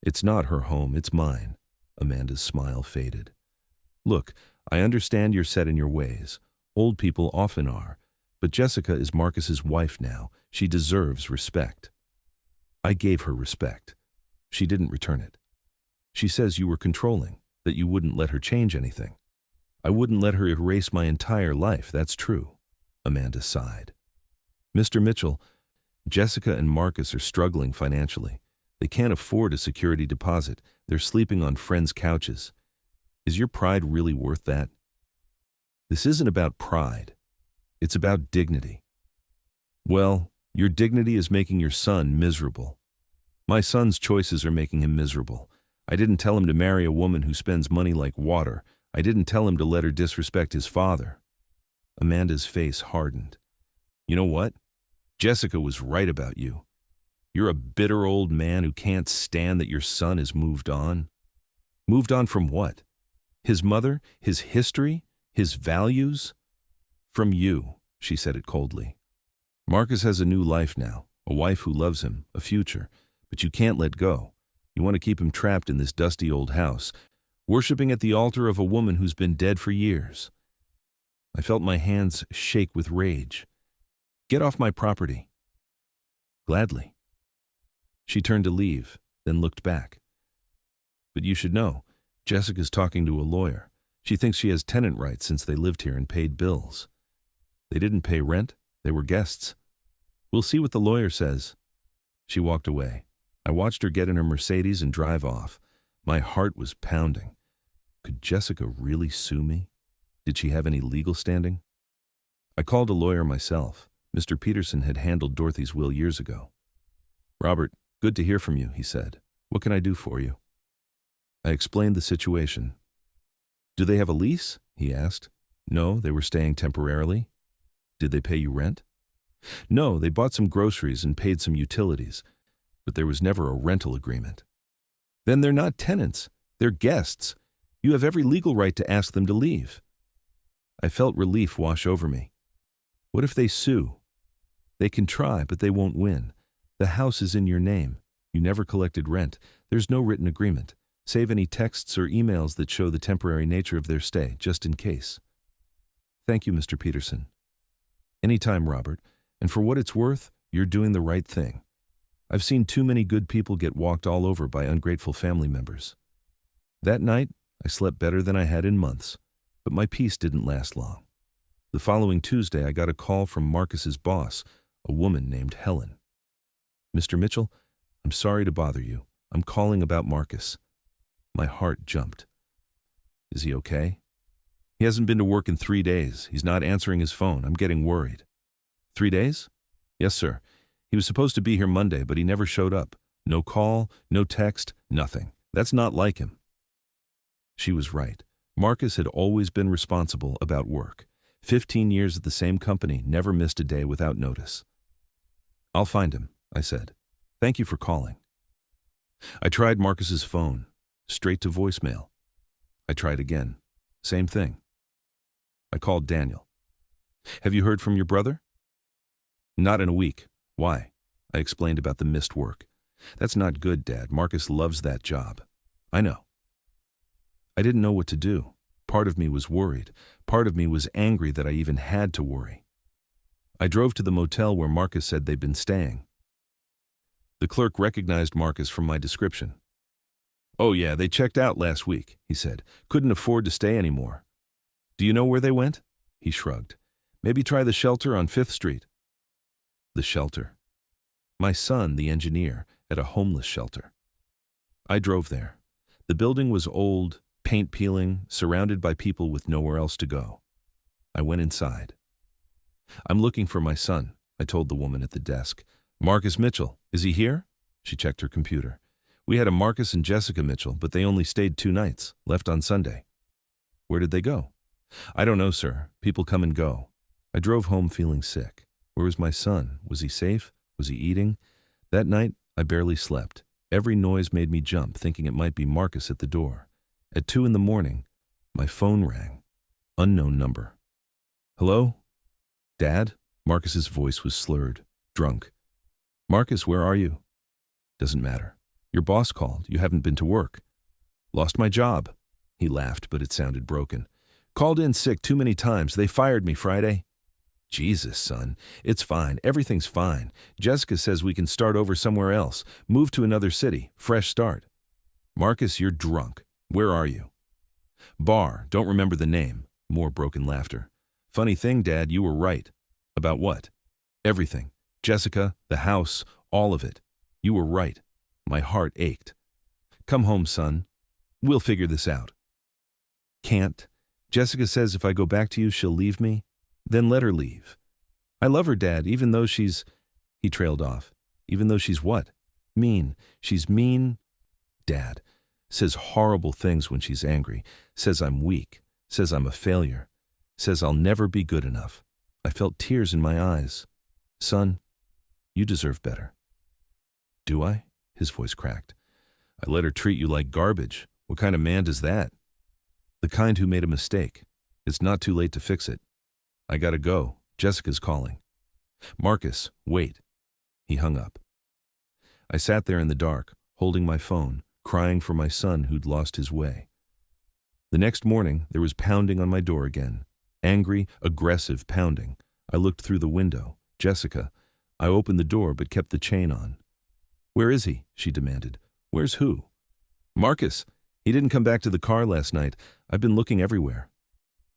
"It's not her home, it's mine." Amanda's smile faded. "Look, I understand you're set in your ways. Old people often are. But Jessica is Marcus's wife now. She deserves respect. I gave her respect. She didn't return it. She says you were controlling, that you wouldn't let her change anything. I wouldn't let her erase my entire life, that's true. Amanda sighed. Mr. Mitchell, Jessica and Marcus are struggling financially. They can't afford a security deposit. They're sleeping on friends' couches. Is your pride really worth that? This isn't about pride. It's about dignity. Well, your dignity is making your son miserable. My son's choices are making him miserable. I didn't tell him to marry a woman who spends money like water. I didn't tell him to let her disrespect his father. Amanda's face hardened. You know what? Jessica was right about you. You're a bitter old man who can't stand that your son has moved on. Moved on from what? His mother? His history? His values? From you, she said it coldly. Marcus has a new life now, a wife who loves him, a future, but you can't let go. You want to keep him trapped in this dusty old house, worshiping at the altar of a woman who's been dead for years. I felt my hands shake with rage. Get off my property. Gladly. She turned to leave, then looked back. But you should know, Jessica's talking to a lawyer. She thinks she has tenant rights since they lived here and paid bills. They didn't pay rent. They were guests. We'll see what the lawyer says. She walked away. I watched her get in her Mercedes and drive off. My heart was pounding. Could Jessica really sue me? Did she have any legal standing? I called a lawyer myself. Mr. Peterson had handled Dorothy's will years ago. Robert, good to hear from you, he said. What can I do for you? I explained the situation. Do they have a lease? He asked. No, they were staying temporarily. Did they pay you rent? No, they bought some groceries and paid some utilities, but there was never a rental agreement. Then they're not tenants. They're guests. You have every legal right to ask them to leave. I felt relief wash over me. What if they sue? They can try, but they won't win. The house is in your name. You never collected rent. There's no written agreement. Save any texts or emails that show the temporary nature of their stay, just in case. Thank you, Mr. Peterson. Anytime, Robert. And for what it's worth, you're doing the right thing. I've seen too many good people get walked all over by ungrateful family members. That night, I slept better than I had in months, but my peace didn't last long. The following Tuesday, I got a call from Marcus's boss, a woman named Helen. Mr. Mitchell, I'm sorry to bother you. I'm calling about Marcus. My heart jumped. Is he okay? He hasn't been to work in 3 days. He's not answering his phone. I'm getting worried. 3 days? Yes, sir. He was supposed to be here Monday, but he never showed up. No call, no text, nothing. That's not like him. She was right. Marcus had always been responsible about work. 15 years at the same company, never missed a day without notice. I'll find him, I said. Thank you for calling. I tried Marcus's phone, straight to voicemail. I tried again. Same thing. I called Daniel. Have you heard from your brother? Not in a week. Why? I explained about the missed work. That's not good, Dad. Marcus loves that job. I know. I didn't know what to do. Part of me was worried. Part of me was angry that I even had to worry. I drove to the motel where Marcus said they'd been staying. The clerk recognized Marcus from my description. Oh yeah, they checked out last week, he said. Couldn't afford to stay anymore. Do you know where they went? He shrugged. Maybe try the shelter on 5th Street. The shelter. My son, the engineer, at a homeless shelter. I drove there. The building was old, paint peeling, surrounded by people with nowhere else to go. I went inside. I'm looking for my son, I told the woman at the desk. Marcus Mitchell, is he here? She checked her computer. We had a Marcus and Jessica Mitchell, but they only stayed 2 nights, left on Sunday. Where did they go? I don't know, sir. People come and go. I drove home feeling sick. Where was my son? Was he safe? Was he eating? That night, I barely slept. Every noise made me jump, thinking it might be Marcus at the door. At 2 in the morning, my phone rang. Unknown number. Hello? Dad? Marcus's voice was slurred, drunk. Marcus, where are you? Doesn't matter. Your boss called. You haven't been to work. Lost my job. He laughed, but it sounded broken. Called in sick too many times. They fired me Friday. Jesus, son. It's fine. Everything's fine. Jessica says we can start over somewhere else. Move to another city. Fresh start. Marcus, you're drunk. Where are you? Bar. Don't remember the name. More broken laughter. Funny thing, Dad, you were right. About what? Everything. Jessica, the house, all of it. You were right. My heart ached. Come home, son. We'll figure this out. Can't. Jessica says if I go back to you, she'll leave me. Then let her leave. I love her, Dad, even though she's... He trailed off. Even though she's what? Mean. She's mean. Dad. Says horrible things when she's angry. Says I'm weak. Says I'm a failure. Says I'll never be good enough. I felt tears in my eyes. Son, you deserve better. Do I? His voice cracked. I let her treat you like garbage. What kind of man does that? The kind who made a mistake. It's not too late to fix it. I gotta go. Jessica's calling. Marcus, wait. He hung up. I sat there in the dark, holding my phone, crying for my son who'd lost his way. The next morning, there was pounding on my door again. Angry, aggressive pounding. I looked through the window. Jessica. I opened the door but kept the chain on. Where is he? She demanded. Where's who? Marcus. He didn't come back to the car last night. I've been looking everywhere.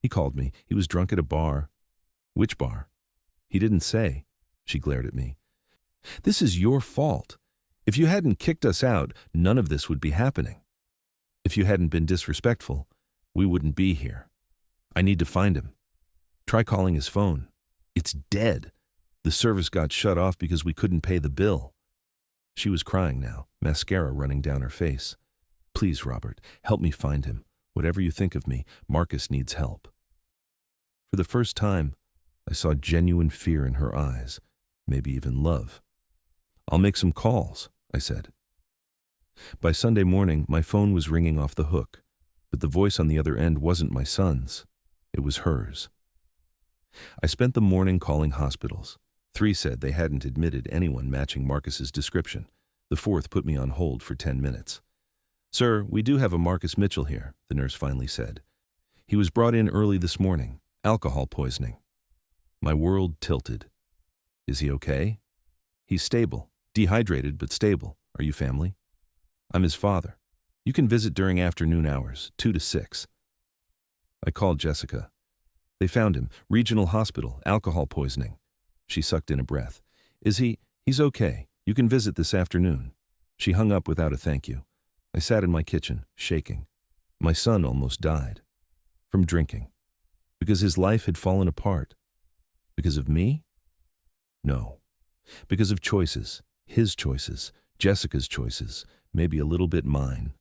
He called me. He was drunk at a bar. Which bar? He didn't say. She glared at me. This is your fault. If you hadn't kicked us out, none of this would be happening. If you hadn't been disrespectful, we wouldn't be here. I need to find him. Try calling his phone. It's dead. The service got shut off because we couldn't pay the bill. She was crying now, mascara running down her face. Please, Robert, help me find him. Whatever you think of me, Marcus needs help. For the first time, I saw genuine fear in her eyes, maybe even love. I'll make some calls, I said. By Sunday morning, my phone was ringing off the hook, but the voice on the other end wasn't my son's. It was hers. I spent the morning calling hospitals. 3 said they hadn't admitted anyone matching Marcus's description. The 4th put me on hold for 10 minutes. Sir, we do have a Marcus Mitchell here, the nurse finally said. He was brought in early this morning. Alcohol poisoning. My world tilted. Is he okay? He's stable. Dehydrated, but stable. Are you family? I'm his father. You can visit during afternoon hours, 2 to 6. I called Jessica. They found him. Regional hospital. Alcohol poisoning. She sucked in a breath. He's okay. You can visit this afternoon. She hung up without a thank you. I sat in my kitchen, shaking. My son almost died. From drinking. Because his life had fallen apart. Because of me? No. Because of choices. His choices. Jessica's choices. Maybe a little bit mine.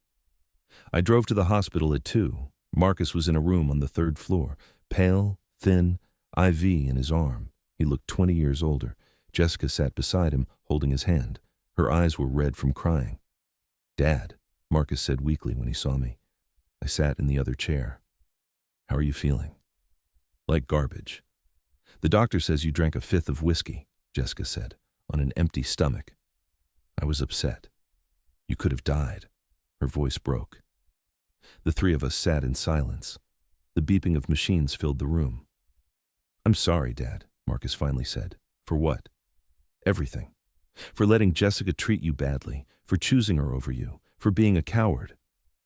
I drove to the hospital at 2. Marcus was in a room on the 3rd floor. Pale, thin, IV in his arm. He looked 20 years older. Jessica sat beside him, holding his hand. Her eyes were red from crying. Dad, Marcus said weakly when he saw me. I sat in the other chair. How are you feeling? Like garbage. The doctor says you drank a 5th of whiskey, Jessica said, on an empty stomach. I was upset. You could have died. Her voice broke. The 3 of us sat in silence. The beeping of machines filled the room. I'm sorry, Dad, Marcus finally said. For what? Everything. For letting Jessica treat you badly, for choosing her over you, for being a coward.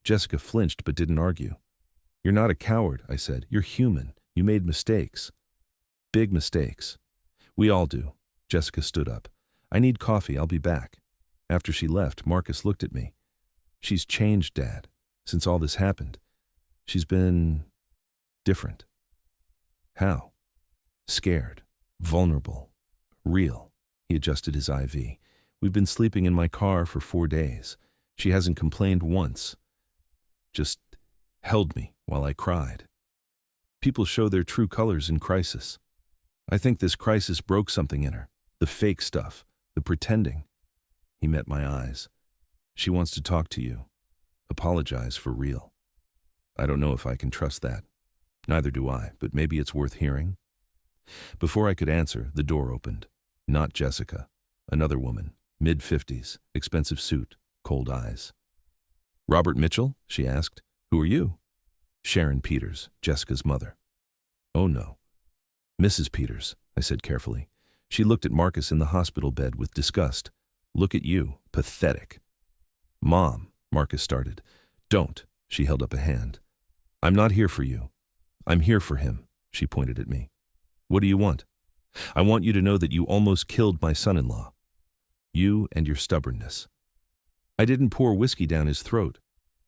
Jessica flinched but didn't argue. You're not a coward, I said. You're human. You made mistakes. Big mistakes. We all do. Jessica stood up. I need coffee. I'll be back. After she left, Marcus looked at me. She's changed, Dad, since all this happened. She's been different. How? Scared. Vulnerable. Real. He adjusted his IV. We've been sleeping in my car for 4 days. She hasn't complained once. Just held me while I cried. People show their true colors in crisis. I think this crisis broke something in her. The fake stuff. The pretending. He met my eyes. She wants to talk to you. Apologize for real. I don't know if I can trust that. Neither do I, but maybe it's worth hearing. Before I could answer, the door opened. Not Jessica. Another woman. Mid-50s. Expensive suit. Cold eyes. Robert Mitchell? She asked. Who are you? Sharon Peters, Jessica's mother. Oh no. Mrs. Peters, I said carefully. She looked at Marcus in the hospital bed with disgust. Look at you, pathetic. Mom, Marcus started. Don't, she held up a hand. I'm not here for you. I'm here for him, she pointed at me. What do you want? I want you to know that you almost killed my son-in-law. You and your stubbornness. I didn't pour whiskey down his throat.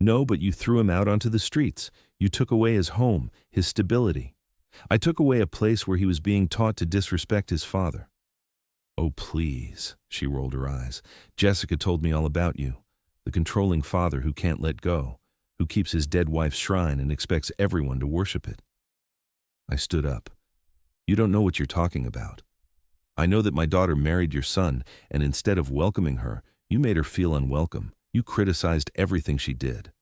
No, but you threw him out onto the streets. You took away his home, his stability. I took away a place where he was being taught to disrespect his father. Oh, please, she rolled her eyes. Jessica told me all about you. The controlling father who can't let go, who keeps his dead wife's shrine and expects everyone to worship it. I stood up. You don't know what you're talking about. I know that my daughter married your son, and instead of welcoming her, you made her feel unwelcome. You criticized everything she did.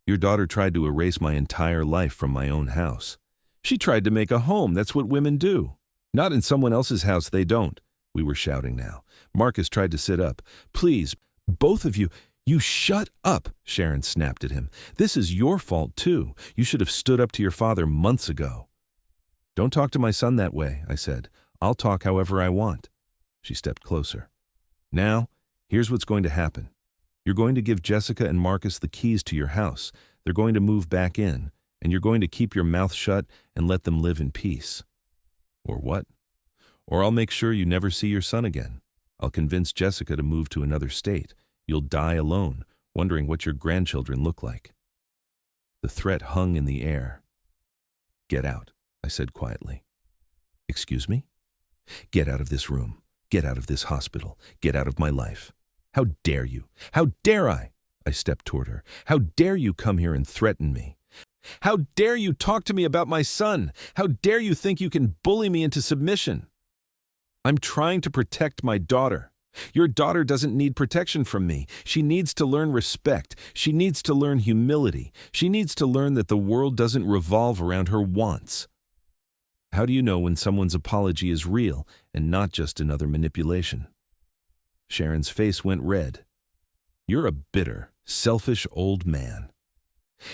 Your daughter tried to erase my entire life from my own house. She tried to make a home. That's what women do. Not in someone else's house, they don't. We were shouting now. Marcus tried to sit up. Please, both of you, you shut up, Sharon snapped at him. This is your fault, too. You should have stood up to your father months ago. Don't talk to my son that way, I said. I'll talk however I want. She stepped closer. Now, here's what's going to happen. You're going to give Jessica and Marcus the keys to your house. They're going to move back in, and you're going to keep your mouth shut and let them live in peace. Or what? Or I'll make sure you never see your son again. I'll convince Jessica to move to another state. You'll die alone, wondering what your grandchildren look like. The threat hung in the air. Get out, I said quietly. Excuse me? Get out of this room. Get out of this hospital. Get out of my life. How dare you? How dare I? I stepped toward her. How dare you come here and threaten me? How dare you talk to me about my son? How dare you think you can bully me into submission? I'm trying to protect my daughter. Your daughter doesn't need protection from me. She needs to learn respect. She needs to learn humility. She needs to learn that the world doesn't revolve around her wants. How do you know when someone's apology is real and not just another manipulation? Sharon's face went red. You're a bitter, selfish old man.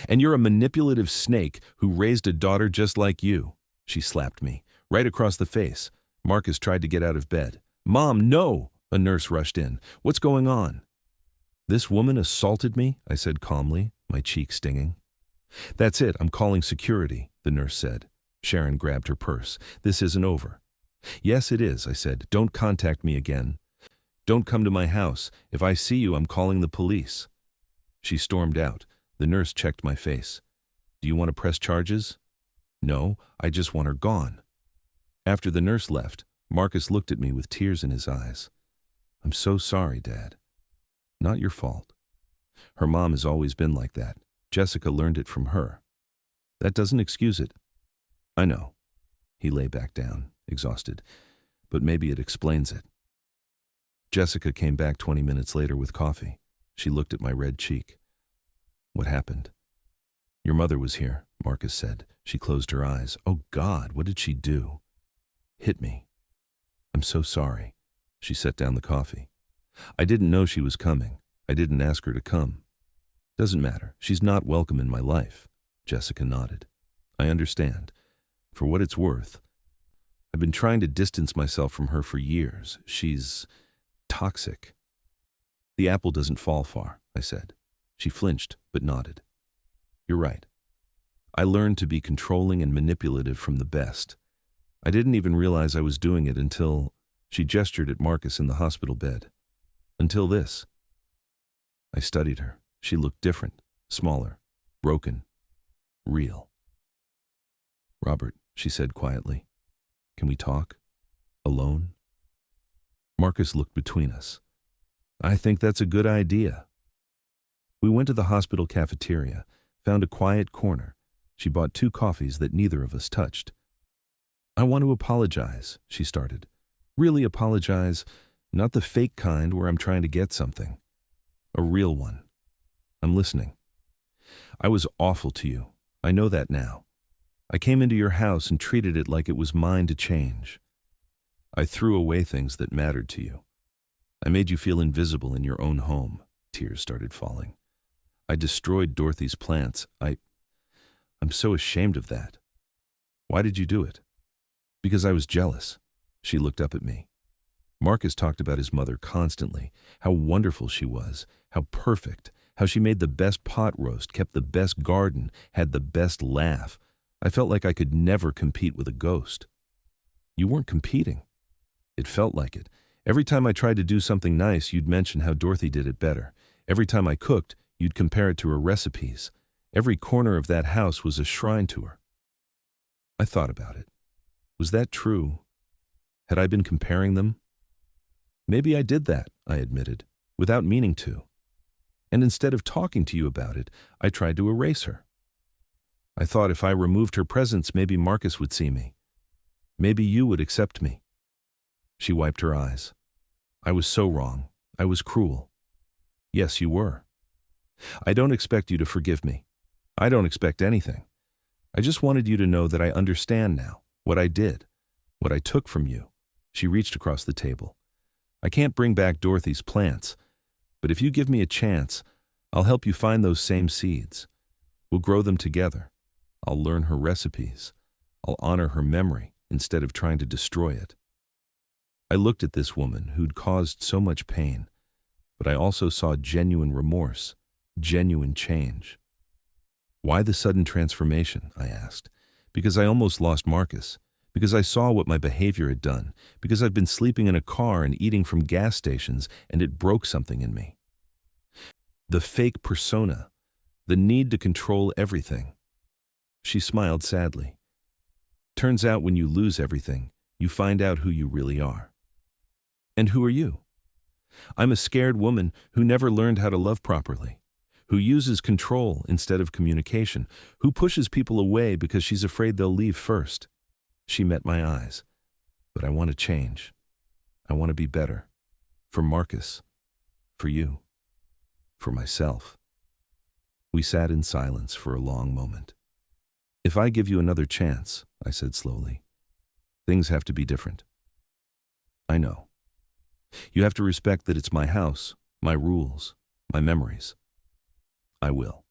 And you're a manipulative snake who raised a daughter just like you. She slapped me, right across the face. Marcus tried to get out of bed. Mom, no! A nurse rushed in. What's going on? This woman assaulted me, I said calmly, my cheek stinging. That's it, I'm calling security, the nurse said. Sharon grabbed her purse. This isn't over. Yes, it is, I said. Don't contact me again. Don't come to my house. If I see you, I'm calling the police. She stormed out. The nurse checked my face. Do you want to press charges? No, I just want her gone. After the nurse left, Marcus looked at me with tears in his eyes. I'm so sorry, Dad. Not your fault. Her mom has always been like that. Jessica learned it from her. That doesn't excuse it. I know. He lay back down, exhausted. But maybe it explains it. Jessica came back 20 minutes later with coffee. She looked at my red cheek. What happened? Your mother was here, Marcus said. She closed her eyes. Oh God, what did she do? Hit me. I'm so sorry. She set down the coffee. I didn't know she was coming. I didn't ask her to come. Doesn't matter. She's not welcome in my life. Jessica nodded. I understand. For what it's worth, I've been trying to distance myself from her for years. She's toxic. The apple doesn't fall far, I said. She flinched, but nodded. You're right. I learned to be controlling and manipulative from the best. I didn't even realize I was doing it until she gestured at Marcus in the hospital bed. Until this. I studied her. She looked different, smaller, broken, real. Robert, she said quietly, can we talk? Alone? Marcus looked between us. I think that's a good idea. We went to the hospital cafeteria, found a quiet corner. She bought 2 coffees that neither of us touched. I want to apologize, she started. Really apologize, not the fake kind where I'm trying to get something. A real one. I'm listening. I was awful to you. I know that now. I came into your house and treated it like it was mine to change. I threw away things that mattered to you. I made you feel invisible in your own home. Tears started falling. I destroyed Dorothy's plants. I'm so ashamed of that. Why did you do it? Because I was jealous. She looked up at me. Marcus talked about his mother constantly, how wonderful she was, how perfect, how she made the best pot roast, kept the best garden, had the best laugh. I felt like I could never compete with a ghost. You weren't competing. It felt like it. Every time I tried to do something nice, you'd mention how Dorothy did it better. Every time I cooked, you'd compare it to her recipes. Every corner of that house was a shrine to her. I thought about it. Was that true? Had I been comparing them? Maybe I did that, I admitted, without meaning to. And instead of talking to you about it, I tried to erase her. I thought if I removed her presence, maybe Marcus would see me. Maybe you would accept me. She wiped her eyes. I was so wrong. I was cruel. Yes, you were. I don't expect you to forgive me. I don't expect anything. I just wanted you to know that I understand now, what I did, what I took from you. She reached across the table. I can't bring back Dorothy's plants, but if you give me a chance, I'll help you find those same seeds. We'll grow them together. I'll learn her recipes. I'll honor her memory instead of trying to destroy it. I looked at this woman who'd caused so much pain, but I also saw genuine remorse, genuine change. Why the sudden transformation? I asked. Because I almost lost Marcus. Because I saw what my behavior had done, because I've been sleeping in a car and eating from gas stations, and it broke something in me. The fake persona, the need to control everything. She smiled sadly. Turns out when you lose everything, you find out who you really are. And who are you? I'm a scared woman who never learned how to love properly, who uses control instead of communication, who pushes people away because she's afraid they'll leave first. She met my eyes. But I want to change. I want to be better. For Marcus. For you. For myself. We sat in silence for a long moment. If I give you another chance, I said slowly, things have to be different. I know. You have to respect that it's my house, my rules, my memories. I will.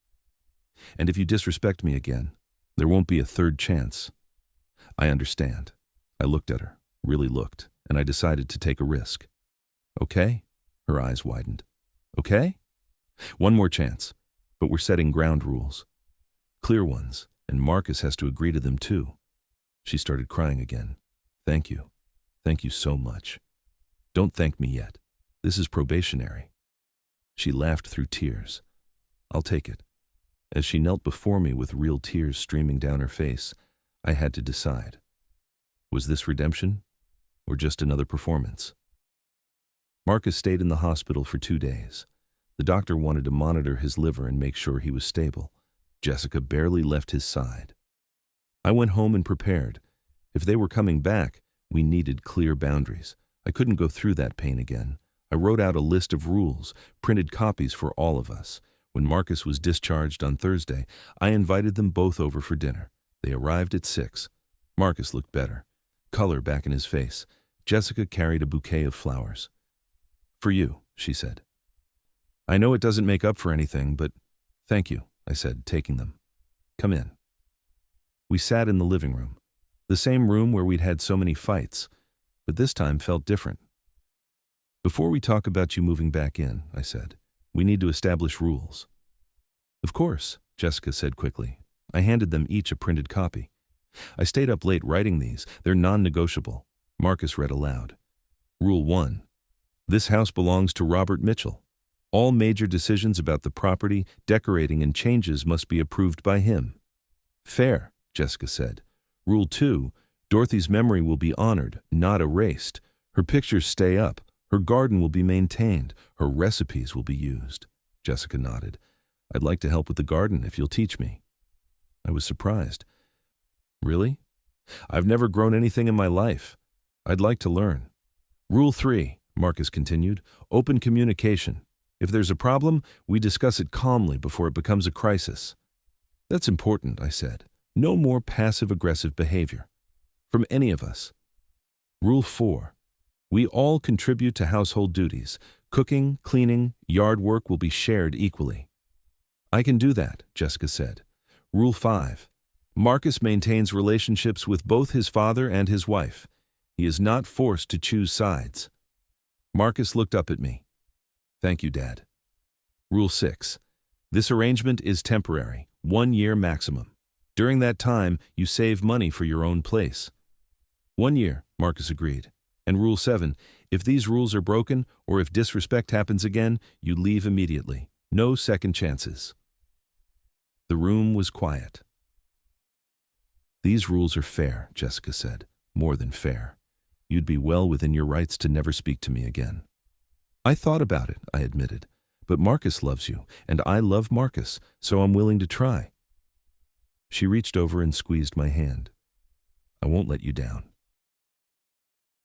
And if you disrespect me again, there won't be a third chance. I understand. I looked at her, really looked, and I decided to take a risk. Okay? Her eyes widened. Okay? One more chance, but we're setting ground rules. Clear ones, and Marcus has to agree to them too. She started crying again. Thank you. Thank you so much. Don't thank me yet. This is probationary. She laughed through tears. I'll take it. As she knelt before me with real tears streaming down her face, I had to decide. Was this redemption or just another performance? Marcus stayed in the hospital for 2 days. The doctor wanted to monitor his liver and make sure he was stable. Jessica barely left his side. I went home and prepared. If they were coming back, we needed clear boundaries. I couldn't go through that pain again. I wrote out a list of rules, printed copies for all of us. When Marcus was discharged on Thursday, I invited them both over for dinner. They arrived at 6. Marcus looked better, color back in his face. Jessica carried a bouquet of flowers. For you, she said. I know it doesn't make up for anything, but thank you, I said, taking them. Come in. We sat in the living room, the same room where we'd had so many fights, but this time felt different. Before we talk about you moving back in, I said, we need to establish rules. Of course, Jessica said quickly. I handed them each a printed copy. I stayed up late writing these. They're non-negotiable. Marcus read aloud. Rule 1. This house belongs to Robert Mitchell. All major decisions about the property, decorating, and changes must be approved by him. Fair, Jessica said. Rule 2. Dorothy's memory will be honored, not erased. Her pictures stay up. Her garden will be maintained. Her recipes will be used. Jessica nodded. I'd like to help with the garden if you'll teach me. I was surprised. Really? I've never grown anything in my life. I'd like to learn. Rule 3, Marcus continued, open communication. If there's a problem, we discuss it calmly before it becomes a crisis. That's important, I said. No more passive-aggressive behavior. From any of us. Rule 4, we all contribute to household duties. Cooking, cleaning, yard work will be shared equally. I can do that, Jessica said. Rule 5. Marcus maintains relationships with both his father and his wife. He is not forced to choose sides. Marcus looked up at me. Thank you, Dad. Rule 6. This arrangement is temporary, 1 year maximum. During that time, you save money for your own place. 1 year, Marcus agreed. And Rule 7, if these rules are broken or if disrespect happens again, you leave immediately. No second chances. The room was quiet. These rules are fair, Jessica said. More than fair. You'd be well within your rights to never speak to me again. I thought about it, I admitted. But Marcus loves you, and I love Marcus, so I'm willing to try. She reached over and squeezed my hand. I won't let you down.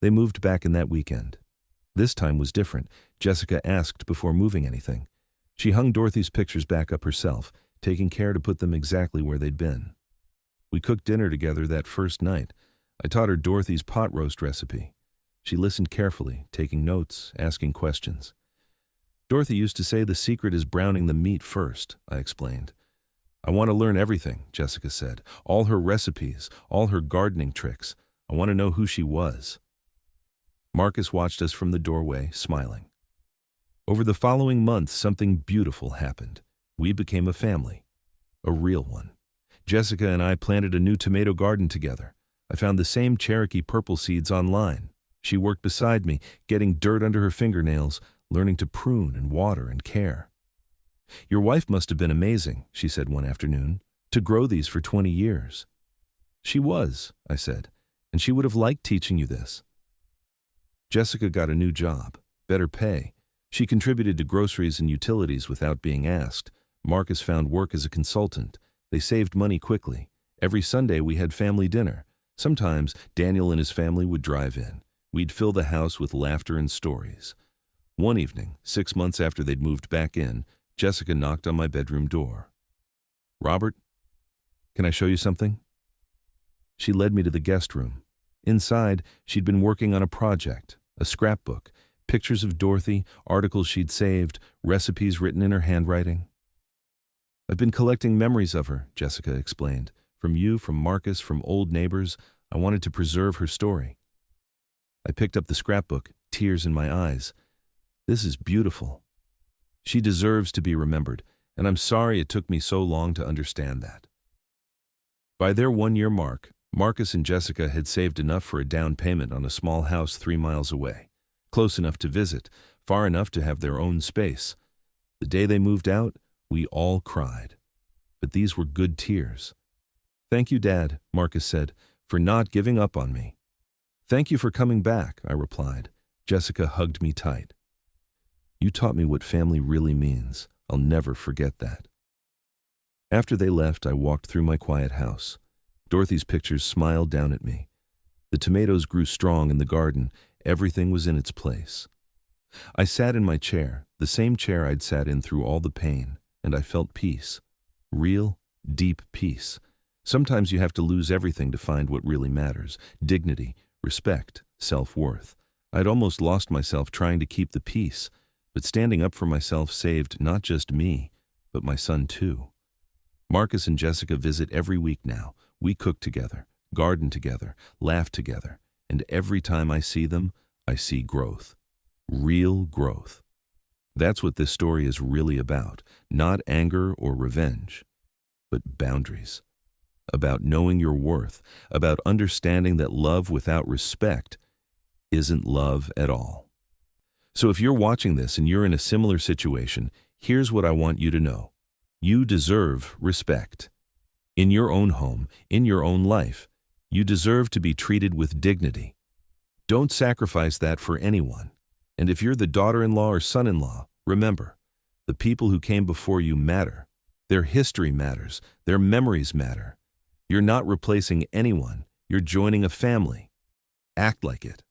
They moved back in that weekend. This time was different. Jessica asked before moving anything. She hung Dorothy's pictures back up herself, taking care to put them exactly where they'd been. We cooked dinner together that first night. I taught her Dorothy's pot roast recipe. She listened carefully, taking notes, asking questions. Dorothy used to say the secret is browning the meat first, I explained. I want to learn everything, Jessica said. All her recipes, all her gardening tricks. I want to know who she was. Marcus watched us from the doorway, smiling. Over the following months, something beautiful happened. We became a family. A real one. Jessica and I planted a new tomato garden together. I found the same Cherokee purple seeds online. She worked beside me, getting dirt under her fingernails, learning to prune and water and care. Your wife must have been amazing, she said one afternoon, to grow these for 20 years. She was, I said, and she would have liked teaching you this. Jessica got a new job, better pay. She contributed to groceries and utilities without being asked. Marcus found work as a consultant. They saved money quickly. Every Sunday we had family dinner. Sometimes Daniel and his family would drive in. We'd fill the house with laughter and stories. One evening, 6 months after they'd moved back in, Jessica knocked on my bedroom door. Robert, can I show you something? She led me to the guest room. Inside, she'd been working on a project, a scrapbook, pictures of Dorothy, articles she'd saved, recipes written in her handwriting. I've been collecting memories of her, Jessica explained. From you, from Marcus, from old neighbors. I wanted to preserve her story. I picked up the scrapbook, tears in my eyes. This is beautiful. She deserves to be remembered, and I'm sorry it took me so long to understand that. By their 1-year mark, Marcus and Jessica had saved enough for a down payment on a small house 3 miles away, close enough to visit, far enough to have their own space. The day they moved out, we all cried. But these were good tears. Thank you, Dad, Marcus said, for not giving up on me. Thank you for coming back, I replied. Jessica hugged me tight. You taught me what family really means. I'll never forget that. After they left, I walked through my quiet house. Dorothy's pictures smiled down at me. The tomatoes grew strong in the garden. Everything was in its place. I sat in my chair, the same chair I'd sat in through all the pain, and I felt peace. Real, deep peace. Sometimes you have to lose everything to find what really matters. Dignity, respect, self-worth. I'd almost lost myself trying to keep the peace, but standing up for myself saved not just me, but my son too. Marcus and Jessica visit every week now. We cook together, garden together, laugh together, and every time I see them, I see growth. Real growth. That's what this story is really about, not anger or revenge, but boundaries. About knowing your worth, about understanding that love without respect isn't love at all. So if you're watching this and you're in a similar situation, here's what I want you to know. You deserve respect. In your own home, in your own life, you deserve to be treated with dignity. Don't sacrifice that for anyone. And if you're the daughter-in-law or son-in-law, remember, the people who came before you matter. Their history matters. Their memories matter. You're not replacing anyone. You're joining a family. Act like it.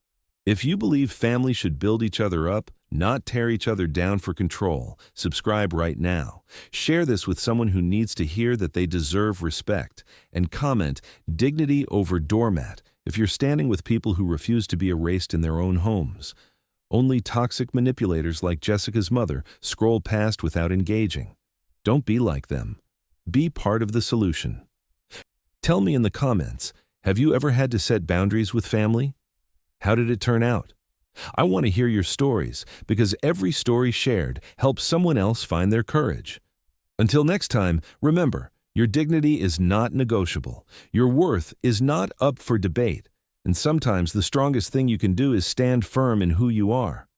If you believe family should build each other up, not tear each other down for control, subscribe right now. Share this with someone who needs to hear that they deserve respect. And comment, dignity over doormat, if you're standing with people who refuse to be erased in their own homes. Only toxic manipulators like Jessica's mother scroll past without engaging. Don't be like them. Be part of the solution. Tell me in the comments, have you ever had to set boundaries with family? How did it turn out? I want to hear your stories because every story shared helps someone else find their courage. Until next time, remember, your dignity is not negotiable. Your worth is not up for debate. And sometimes the strongest thing you can do is stand firm in who you are.